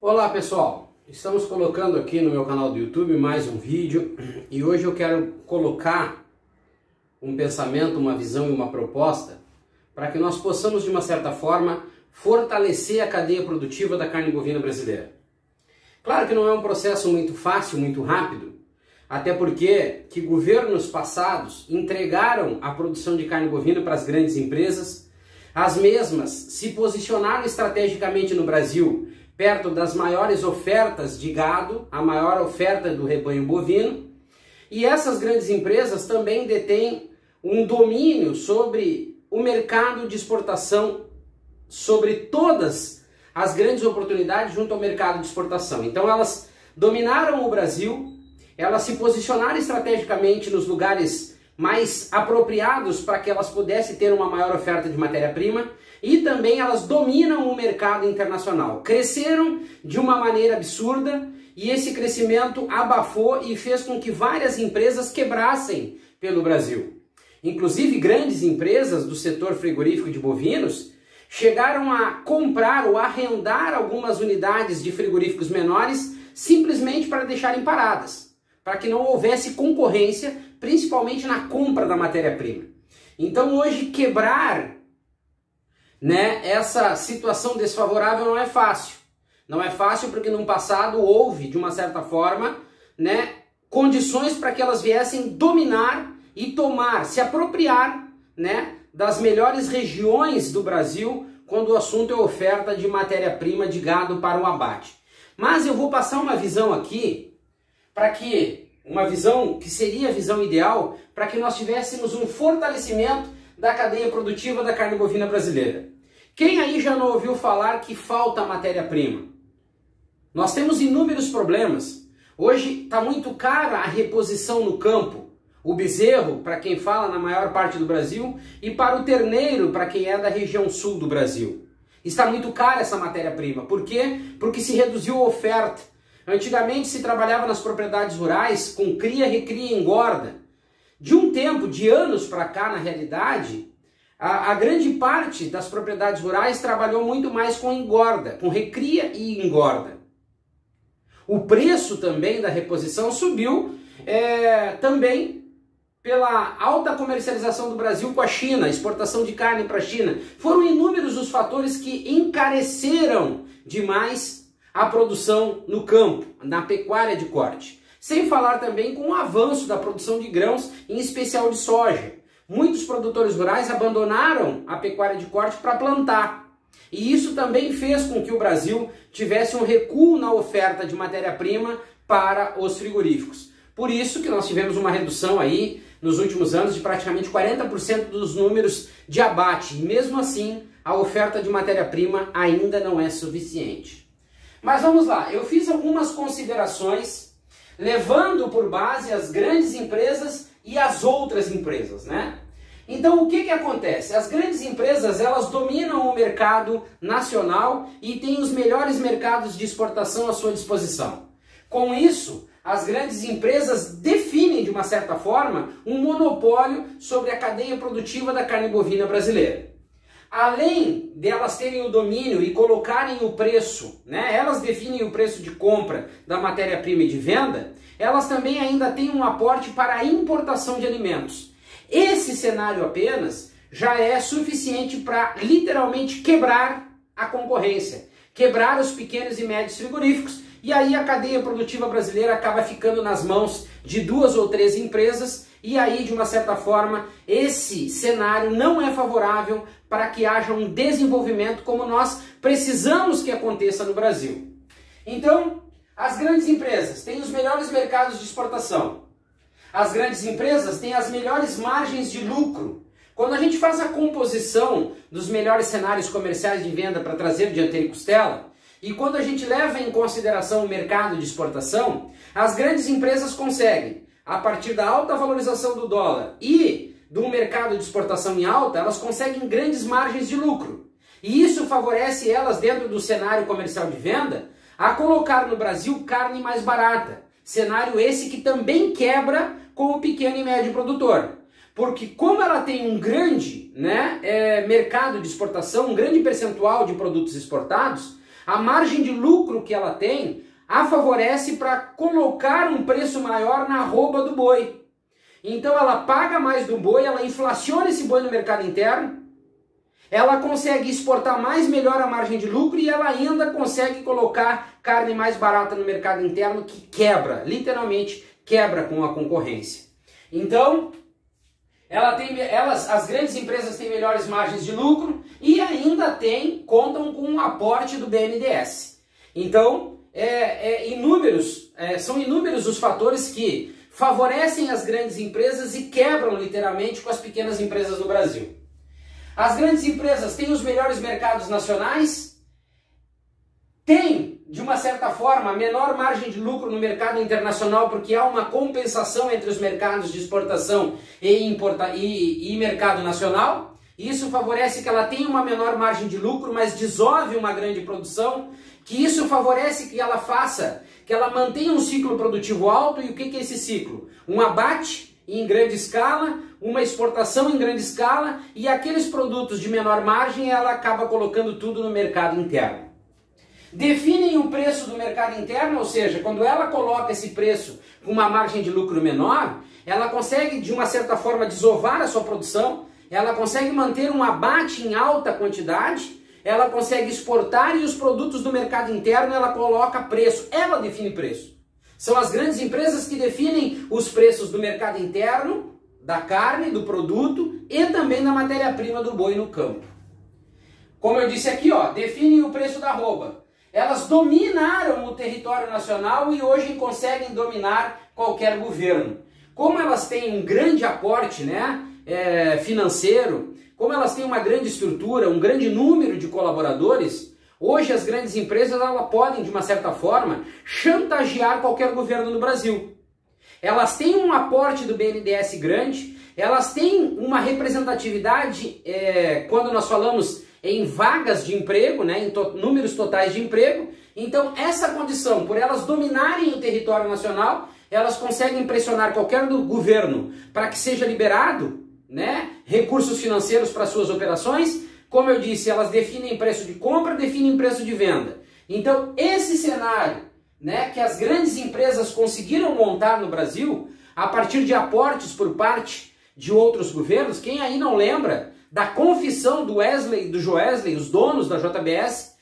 Olá pessoal, estamos colocando aqui no meu canal do YouTube mais um vídeo e hoje eu quero colocar um pensamento, uma visão e uma proposta para que nós possamos de uma certa forma fortalecer a cadeia produtiva da carne bovina brasileira. Claro que não é um processo muito fácil, muito rápido, até porque que governos passados entregaram a produção de carne bovina para as grandes empresas, as mesmas se posicionaram estrategicamente no Brasil perto das maiores ofertas de gado, a maior oferta do rebanho bovino, e essas grandes empresas também detêm um domínio sobre o mercado de exportação, sobre todas as grandes oportunidades junto ao mercado de exportação. Então elas dominaram o Brasil, elas se posicionaram estrategicamente nos lugares mais apropriados para que elas pudessem ter uma maior oferta de matéria-prima e também elas dominam o mercado internacional. Cresceram de uma maneira absurda e esse crescimento abafou e fez com que várias empresas quebrassem pelo Brasil. Inclusive grandes empresas do setor frigorífico de bovinos chegaram a comprar ou arrendar algumas unidades de frigoríficos menores simplesmente para deixarem paradas, para que não houvesse concorrência, principalmente na compra da matéria-prima. Então hoje quebrar, essa situação desfavorável não é fácil. Não é fácil porque no passado houve, de uma certa forma, condições para que elas viessem dominar e tomar, se apropriar das melhores regiões do Brasil quando o assunto é oferta de matéria-prima de gado para o abate. Mas eu vou passar uma visão aqui, uma visão que seria a visão ideal para que nós tivéssemos um fortalecimento da cadeia produtiva da carne bovina brasileira. Quem aí já não ouviu falar que falta matéria-prima? Nós temos inúmeros problemas. Hoje está muito cara a reposição no campo. O bezerro, para quem fala na maior parte do Brasil, e para o terneiro, para quem é da região sul do Brasil. Está muito cara essa matéria-prima. Por quê? Porque se reduziu a oferta. Antigamente se trabalhava nas propriedades rurais com cria, recria e engorda. De um tempo, de anos para cá, na realidade, a grande parte das propriedades rurais trabalhou muito mais com engorda, com recria e engorda. O preço também da reposição subiu também pela alta comercialização do Brasil com a China, exportação de carne para a China. Foram inúmeros os fatores que encareceram demais a produção no campo, na pecuária de corte. Sem falar também com o avanço da produção de grãos, em especial de soja. Muitos produtores rurais abandonaram a pecuária de corte para plantar. E isso também fez com que o Brasil tivesse um recuo na oferta de matéria-prima para os frigoríficos. Por isso que nós tivemos uma redução aí nos últimos anos de praticamente 40% dos números de abate. E mesmo assim, a oferta de matéria-prima ainda não é suficiente. Mas vamos lá, eu fiz algumas considerações levando por base as grandes empresas e as outras empresas, Então o que acontece? As grandes empresas, elas dominam o mercado nacional e têm os melhores mercados de exportação à sua disposição. Com isso, as grandes empresas definem, de uma certa forma, um monopólio sobre a cadeia produtiva da carne bovina brasileira. Além delas terem o domínio e colocarem o preço, elas definem o preço de compra da matéria-prima e de venda, elas também ainda têm um aporte para a importação de alimentos. Esse cenário apenas já é suficiente para literalmente quebrar a concorrência, quebrar os pequenos e médios frigoríficos, e aí a cadeia produtiva brasileira acaba ficando nas mãos de 2 ou 3 empresas, e aí, de uma certa forma, esse cenário não é favorável para que haja um desenvolvimento como nós precisamos que aconteça no Brasil. Então, as grandes empresas têm os melhores mercados de exportação. As grandes empresas têm as melhores margens de lucro. Quando a gente faz a composição dos melhores cenários comerciais de venda para traseiro, dianteiro e costela, e quando a gente leva em consideração o mercado de exportação, as grandes empresas conseguem, a partir da alta valorização do dólar e do mercado de exportação em alta, elas conseguem grandes margens de lucro. E isso favorece elas, dentro do cenário comercial de venda, a colocar no Brasil carne mais barata. Cenário esse que também quebra com o pequeno e médio produtor. Porque como ela tem um grande mercado de exportação, um grande percentual de produtos exportados, A margem de lucro que ela tem a favorece para colocar um preço maior na arroba do boi. Então ela paga mais do boi, ela inflaciona esse boi no mercado interno, ela consegue exportar mais, melhor a margem de lucro e ela ainda consegue colocar carne mais barata no mercado interno, que quebra, literalmente quebra com a concorrência. Então, as grandes empresas têm melhores margens de lucro e ainda contam com um aporte do BNDES. Então, são inúmeros os fatores que favorecem as grandes empresas e quebram literalmente com as pequenas empresas no Brasil. As grandes empresas têm os melhores mercados nacionais, têm, de uma certa forma, menor margem de lucro no mercado internacional, porque há uma compensação entre os mercados de exportação e mercado nacional. Isso favorece que ela tenha uma menor margem de lucro, mas dissolve uma grande produção, que isso favorece que ela mantenha um ciclo produtivo alto. E o que é esse ciclo? Um abate em grande escala, uma exportação em grande escala, e aqueles produtos de menor margem ela acaba colocando tudo no mercado interno. Definem o preço do mercado interno, ou seja, quando ela coloca esse preço com uma margem de lucro menor, ela consegue de uma certa forma desovar a sua produção, ela consegue manter um abate em alta quantidade, ela consegue exportar, e os produtos do mercado interno ela coloca preço, ela define preço. São as grandes empresas que definem os preços do mercado interno, da carne, do produto e também da matéria-prima do boi no campo. Como eu disse aqui, definem o preço da arroba. Elas dominaram o território nacional e hoje conseguem dominar qualquer governo. Como elas têm um grande aporte, financeiro, como elas têm uma grande estrutura, um grande número de colaboradores, hoje as grandes empresas podem, de uma certa forma, chantagear qualquer governo no Brasil. Elas têm um aporte do BNDES grande, elas têm uma representatividade, quando nós falamos em vagas de emprego, em números totais de emprego. Então essa condição, por elas dominarem o território nacional, elas conseguem pressionar qualquer governo para que seja liberado recursos financeiros para suas operações. Como eu disse, elas definem preço de compra, definem preço de venda. Então, esse cenário que as grandes empresas conseguiram montar no Brasil, a partir de aportes por parte de outros governos, quem aí não lembra da confissão do Wesley e do Joesley, os donos da JBS,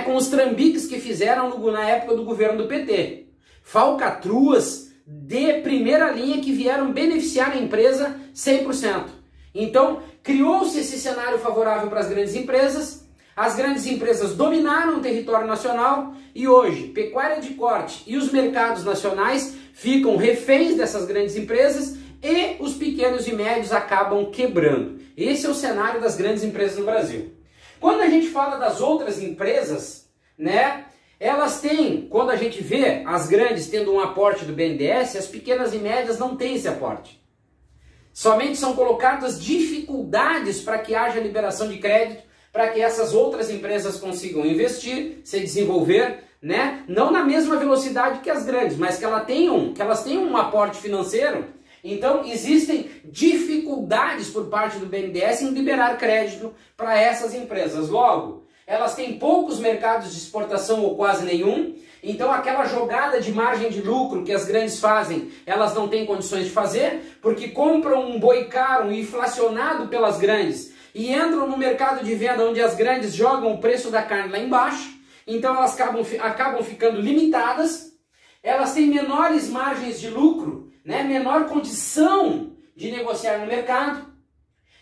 com os trambiques que fizeram na época do governo do PT. Falcatruas de primeira linha que vieram beneficiar a empresa 100%. Então, criou-se esse cenário favorável para as grandes empresas dominaram o território nacional e hoje, pecuária de corte e os mercados nacionais ficam reféns dessas grandes empresas e os pequenos e médios acabam quebrando. Esse é o cenário das grandes empresas no Brasil. Quando a gente fala das outras empresas, elas têm, quando a gente vê as grandes tendo um aporte do BNDES, as pequenas e médias não têm esse aporte. Somente são colocadas dificuldades para que haja liberação de crédito, para que essas outras empresas consigam investir, se desenvolver, não na mesma velocidade que as grandes, mas que elas tenham um aporte financeiro. Então existem dificuldades por parte do BNDES em liberar crédito para essas empresas. Logo, elas têm poucos mercados de exportação ou quase nenhum. Então aquela jogada de margem de lucro que as grandes fazem, elas não têm condições de fazer, porque compram um boi caro, inflacionado pelas grandes, e entram no mercado de venda onde as grandes jogam o preço da carne lá embaixo. Então elas acabam ficando limitadas, elas têm menores margens de lucro, menor condição de negociar no mercado,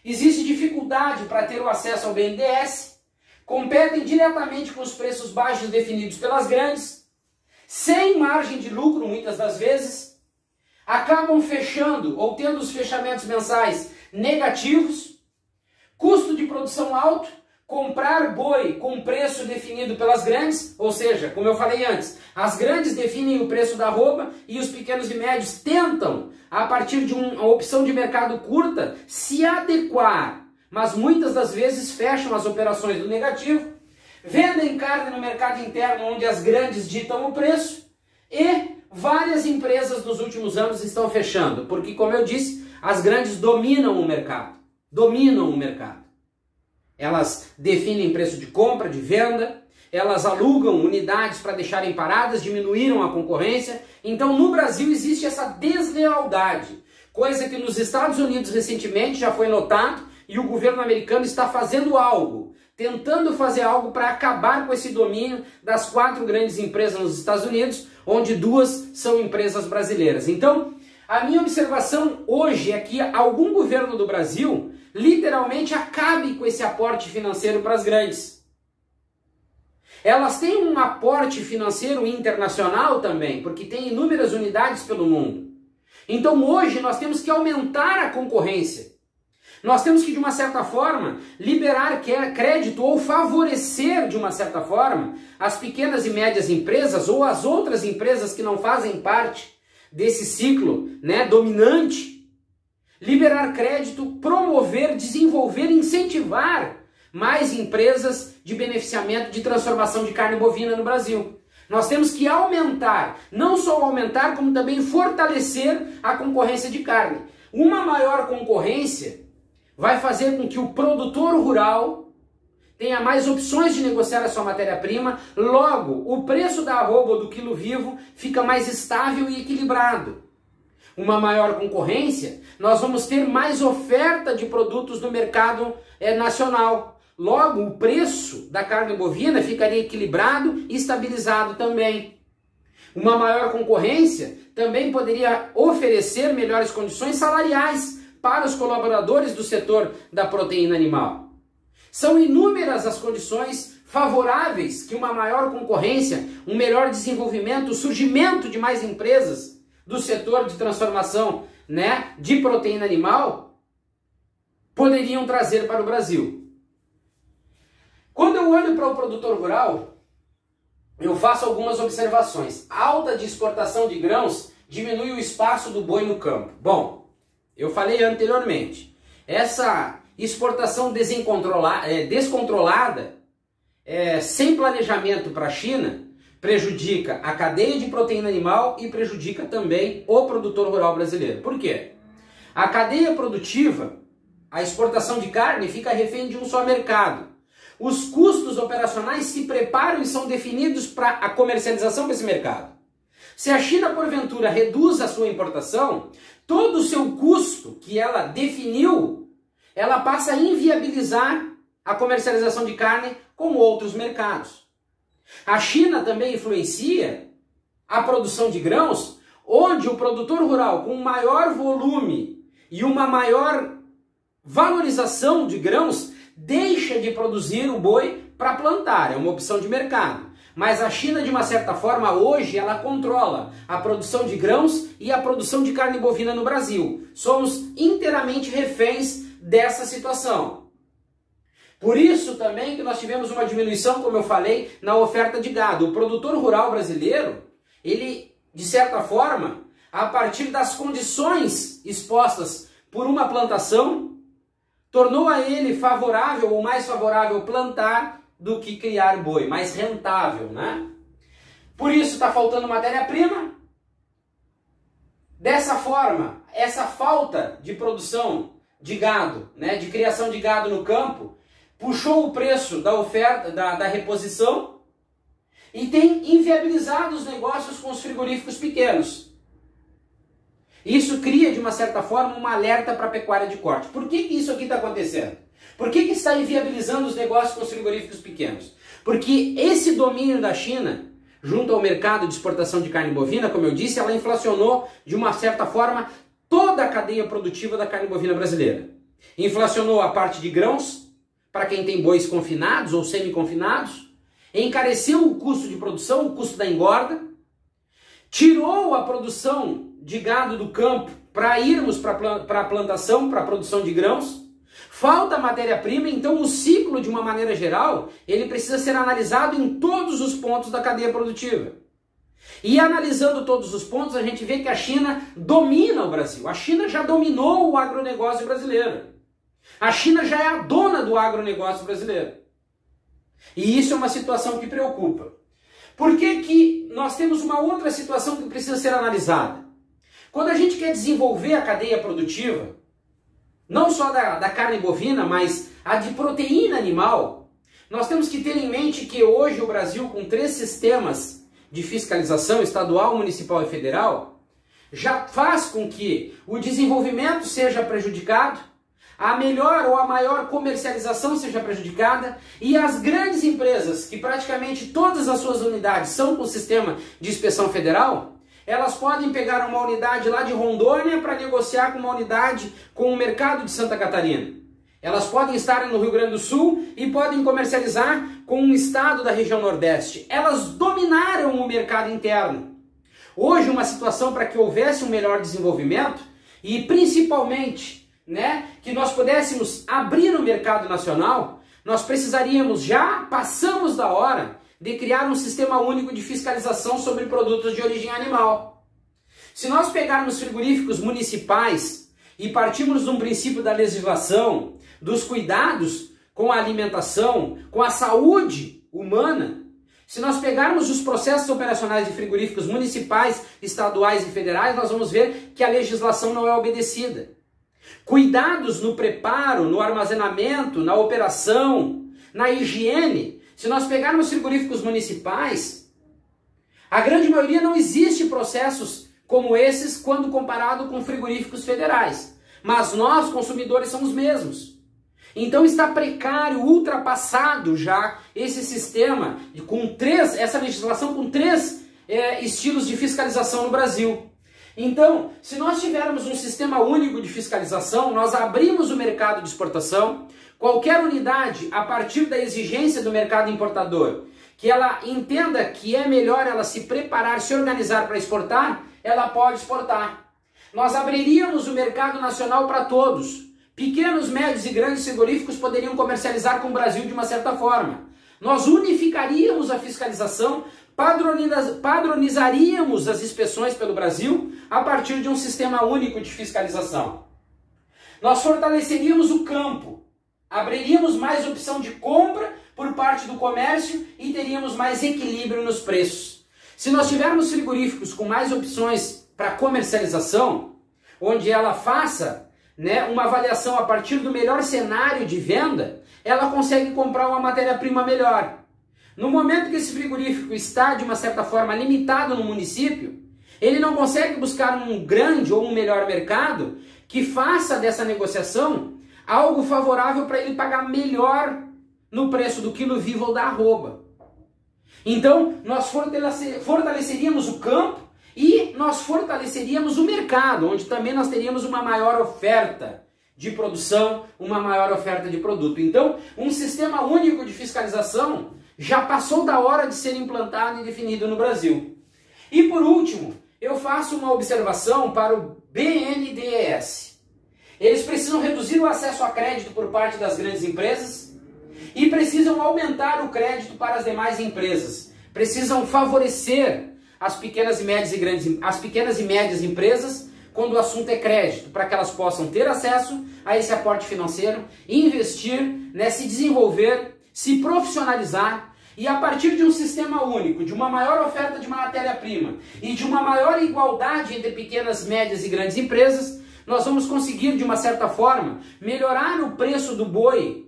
existe dificuldade para ter o acesso ao BNDES, competem diretamente com os preços baixos definidos pelas grandes, sem margem de lucro muitas das vezes, acabam fechando ou tendo os fechamentos mensais negativos, custo de produção alto, comprar boi com preço definido pelas grandes, ou seja, como eu falei antes, as grandes definem o preço da arroba e os pequenos e médios tentam, a partir de uma opção de mercado curta, se adequar, mas muitas das vezes fecham as operações do negativo, vendem carne no mercado interno onde as grandes ditam o preço e várias empresas nos últimos anos estão fechando, porque, como eu disse, as grandes dominam o mercado. Elas definem preço de compra, de venda, elas alugam unidades para deixarem paradas, diminuíram a concorrência. Então no Brasil existe essa deslealdade, coisa que nos Estados Unidos recentemente já foi notado e o governo americano está fazendo algo, tentando fazer algo para acabar com esse domínio das 4 grandes empresas nos Estados Unidos, onde 2 são empresas brasileiras. Então, a minha observação hoje é que algum governo do Brasil literalmente acabe com esse aporte financeiro para as grandes. Elas têm um aporte financeiro internacional também, porque tem inúmeras unidades pelo mundo. Então hoje nós temos que aumentar a concorrência. Nós temos que, de uma certa forma, liberar crédito ou favorecer, de uma certa forma, as pequenas e médias empresas ou as outras empresas que não fazem parte desse ciclo, né, dominante. Liberar crédito, promover, desenvolver, incentivar mais empresas de beneficiamento de transformação de carne bovina no Brasil. Nós temos que aumentar, não só aumentar, como também fortalecer a concorrência de carne. Uma maior concorrência vai fazer com que o produtor rural tenha mais opções de negociar a sua matéria-prima, logo o preço da arroba ou do quilo vivo fica mais estável e equilibrado. Uma maior concorrência, nós vamos ter mais oferta de produtos no mercado nacional. Logo, o preço da carne bovina ficaria equilibrado e estabilizado também. Uma maior concorrência também poderia oferecer melhores condições salariais para os colaboradores do setor da proteína animal. São inúmeras as condições favoráveis que uma maior concorrência, um melhor desenvolvimento, o surgimento de mais empresas do setor de transformação, né, de proteína animal poderiam trazer para o Brasil. Quando eu olho para o produtor rural, eu faço algumas observações. A alta de exportação de grãos diminui o espaço do boi no campo. Bom, eu falei anteriormente, essa exportação descontrolada, sem planejamento para a China, prejudica a cadeia de proteína animal e prejudica também o produtor rural brasileiro. Por quê? A cadeia produtiva, a exportação de carne, fica refém de um só mercado. Os custos operacionais se preparam e são definidos para a comercialização desse mercado. Se a China, porventura, reduz a sua importação, todo o seu custo que ela definiu, ela passa a inviabilizar a comercialização de carne como outros mercados. A China também influencia a produção de grãos, onde o produtor rural com maior volume e uma maior valorização de grãos deixa de produzir o boi para plantar, é uma opção de mercado. Mas a China, de uma certa forma, hoje ela controla a produção de grãos e a produção de carne bovina no Brasil. Somos inteiramente reféns dessa situação. Por isso também que nós tivemos uma diminuição, como eu falei, na oferta de gado. O produtor rural brasileiro, ele, de certa forma, a partir das condições expostas por uma plantação, tornou a ele favorável ou mais favorável plantar do que criar boi, mais rentável, né? Por isso está faltando matéria-prima. Dessa forma, essa falta de produção de gado, né, de criação de gado no campo, puxou o preço da oferta, da reposição e tem inviabilizado os negócios com os frigoríficos pequenos. Isso cria, de uma certa forma, um alerta para a pecuária de corte. Por que isso aqui está acontecendo? Por que está inviabilizando os negócios com os frigoríficos pequenos? Porque esse domínio da China, junto ao mercado de exportação de carne bovina, como eu disse, ela inflacionou, de uma certa forma, toda a cadeia produtiva da carne bovina brasileira. Inflacionou a parte de grãos, para quem tem bois confinados ou semi-confinados, encareceu o custo de produção, o custo da engorda, tirou a produção de gado do campo para irmos para a plantação, para a produção de grãos. Falta matéria-prima, então o ciclo, de uma maneira geral, ele precisa ser analisado em todos os pontos da cadeia produtiva. E analisando todos os pontos, a gente vê que a China domina o Brasil. A China já dominou o agronegócio brasileiro. A China já é a dona do agronegócio brasileiro. E isso é uma situação que preocupa. Por que que nós temos uma outra situação que precisa ser analisada? Quando a gente quer desenvolver a cadeia produtiva, não só da carne bovina, mas a de proteína animal, Nós temos que ter em mente que hoje o Brasil, com 3 sistemas de fiscalização estadual, municipal e federal, já faz com que o desenvolvimento seja prejudicado, a melhor ou a maior comercialização seja prejudicada e as grandes empresas, que praticamente todas as suas unidades são com o sistema de inspeção federal, elas podem pegar uma unidade lá de Rondônia para negociar com uma unidade com o mercado de Santa Catarina. Elas podem estar no Rio Grande do Sul e podem comercializar com um estado da região Nordeste. Elas dominaram o mercado interno. Hoje, uma situação para que houvesse um melhor desenvolvimento e principalmente, que nós pudéssemos abrir o mercado nacional, nós precisaríamos, já passamos da hora, de criar um sistema único de fiscalização sobre produtos de origem animal. Se nós pegarmos frigoríficos municipais e partirmos de um princípio da legislação, dos cuidados com a alimentação, com a saúde humana, se nós pegarmos os processos operacionais de frigoríficos municipais, estaduais e federais, nós vamos ver que a legislação não é obedecida. Cuidados no preparo, no armazenamento, na operação, na higiene. Se nós pegarmos frigoríficos municipais, a grande maioria não existe processos como esses quando comparado com frigoríficos federais. Mas nós, consumidores, somos os mesmos. Então está precário, ultrapassado já esse sistema, essa legislação com 3 estilos de fiscalização no Brasil. Então, se nós tivermos um sistema único de fiscalização, nós abrimos o mercado de exportação, qualquer unidade, a partir da exigência do mercado importador, que ela entenda que é melhor ela se preparar, se organizar para exportar, ela pode exportar. Nós abriríamos o mercado nacional para todos. Pequenos, médios e grandes frigoríficos poderiam comercializar com o Brasil de uma certa forma. Nós unificaríamos a fiscalização, padronizaríamos as inspeções pelo Brasil a partir de um sistema único de fiscalização. Nós fortaleceríamos o campo, abriríamos mais opção de compra por parte do comércio e teríamos mais equilíbrio nos preços. Se nós tivermos frigoríficos com mais opções para comercialização, onde ela faça uma avaliação a partir do melhor cenário de venda, ela consegue comprar uma matéria-prima melhor. No momento que esse frigorífico está, de uma certa forma, limitado no município, ele não consegue buscar um grande ou um melhor mercado que faça dessa negociação algo favorável para ele pagar melhor no preço do quilo vivo ou da arroba. Então, nós fortaleceríamos o campo e nós fortaleceríamos o mercado, onde também nós teríamos uma maior oferta de produção, uma maior oferta de produto. Então, um sistema único de fiscalização já passou da hora de ser implantado e definido no Brasil. E por último, eu faço uma observação para o BNDES. Eles precisam reduzir o acesso a crédito por parte das grandes empresas e precisam aumentar o crédito para as demais empresas. Precisam favorecer as pequenas e médias empresas quando o assunto é crédito, para que elas possam ter acesso a esse aporte financeiro, investir, se desenvolver, se profissionalizar e a partir de um sistema único, de uma maior oferta de matéria-prima e de uma maior igualdade entre pequenas, médias e grandes empresas, nós vamos conseguir, de uma certa forma, melhorar o preço do boi,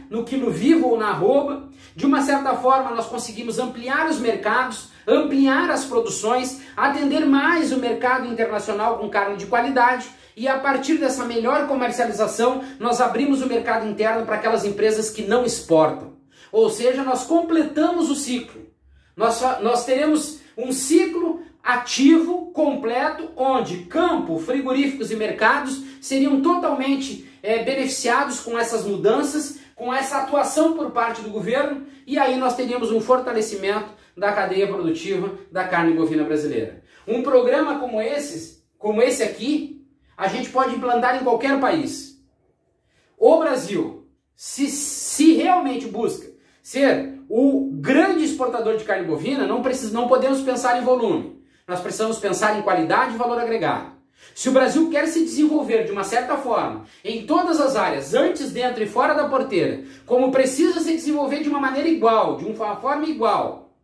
no quilo vivo ou na arroba. De uma certa forma, nós conseguimos ampliar os mercados, ampliar as produções, atender mais o mercado internacional com carne de qualidade e a partir dessa melhor comercialização, nós abrimos o mercado interno para aquelas empresas que não exportam. Ou seja, nós completamos o ciclo. Nós teremos um ciclo ativo, completo, onde campo, frigoríficos e mercados seriam totalmente beneficiados com essas mudanças, com essa atuação por parte do governo, e aí nós teríamos um fortalecimento da cadeia produtiva da carne bovina brasileira. Um programa como esse aqui, a gente pode implantar em qualquer país. O Brasil, se realmente busca ser o grande exportador de carne bovina, não podemos pensar em volume. Nós precisamos pensar em qualidade e valor agregado. Se o Brasil quer se desenvolver de uma certa forma, em todas as áreas, antes, dentro e fora da porteira, como precisa se desenvolver de uma maneira igual, de uma forma igual,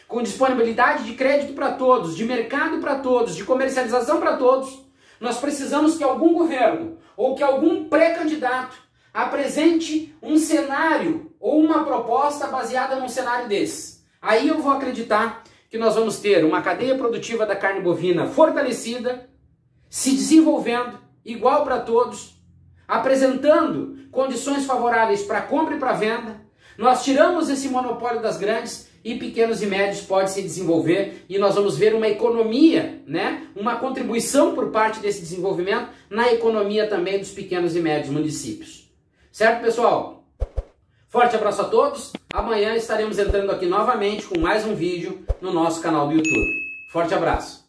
com disponibilidade de crédito para todos, de mercado para todos, de comercialização para todos, nós precisamos que algum governo ou que algum pré-candidato apresente um cenário ou uma proposta baseada num cenário desse. Aí eu vou acreditar que nós vamos ter uma cadeia produtiva da carne bovina fortalecida, se desenvolvendo, igual para todos, apresentando condições favoráveis para compra e para venda. Nós tiramos esse monopólio das grandes e pequenos e médios podem se desenvolver e nós vamos ver uma economia, né? Uma contribuição por parte desse desenvolvimento na economia também dos pequenos e médios municípios. Certo, pessoal? Forte abraço a todos. Amanhã estaremos entrando aqui novamente com mais um vídeo no nosso canal do YouTube. Forte abraço.